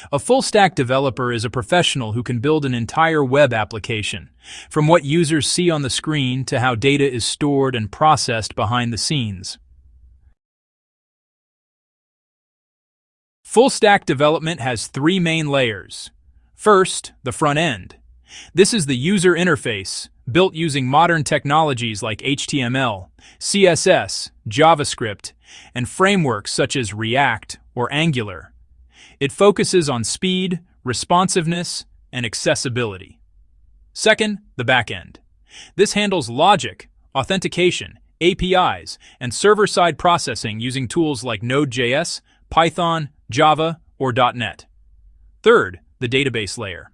A full-stack developer is a professional who can build an entire web application, from what users see on the screen to how data is stored and processed behind the scenes. Full-stack development has three main layers. First, the front end. This is the user interface, built using modern technologies like HTML, CSS, JavaScript, and frameworks such as React or Angular. It focuses on speed, responsiveness, and accessibility. Second, the backend. This handles logic, authentication, APIs, and server-side processing using tools like Node.js, Python, Java, or .NET. Third, the database layer.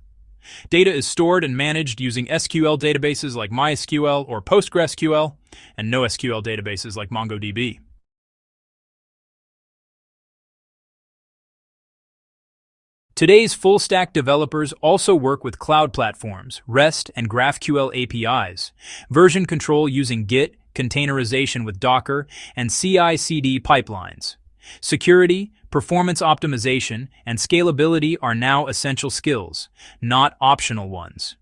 Data is stored and managed using SQL databases like MySQL or PostgreSQL, and NoSQL databases like MongoDB. Today's full-stack developers also work with cloud platforms, REST and GraphQL APIs, version control using Git, containerization with Docker, and CI/CD pipelines. Security, performance optimization, and scalability are now essential skills, not optional ones.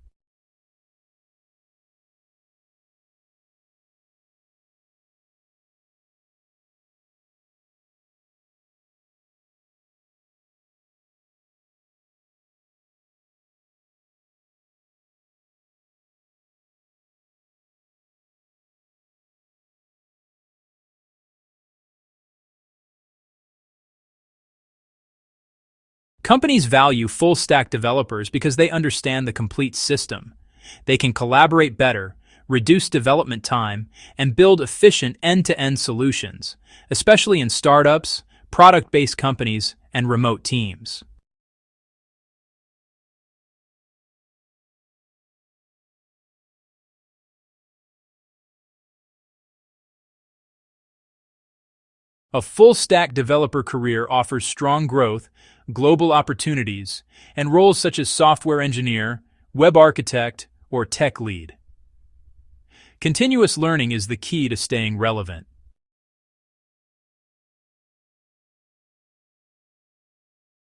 Companies value full-stack developers because they understand the complete system. They can collaborate better, reduce development time, and build efficient end-to-end solutions, especially in startups, product-based companies, and remote teams. A full-stack developer career offers strong growth, global opportunities, and roles such as software engineer, web architect, or tech lead. Continuous learning is the key to staying relevant.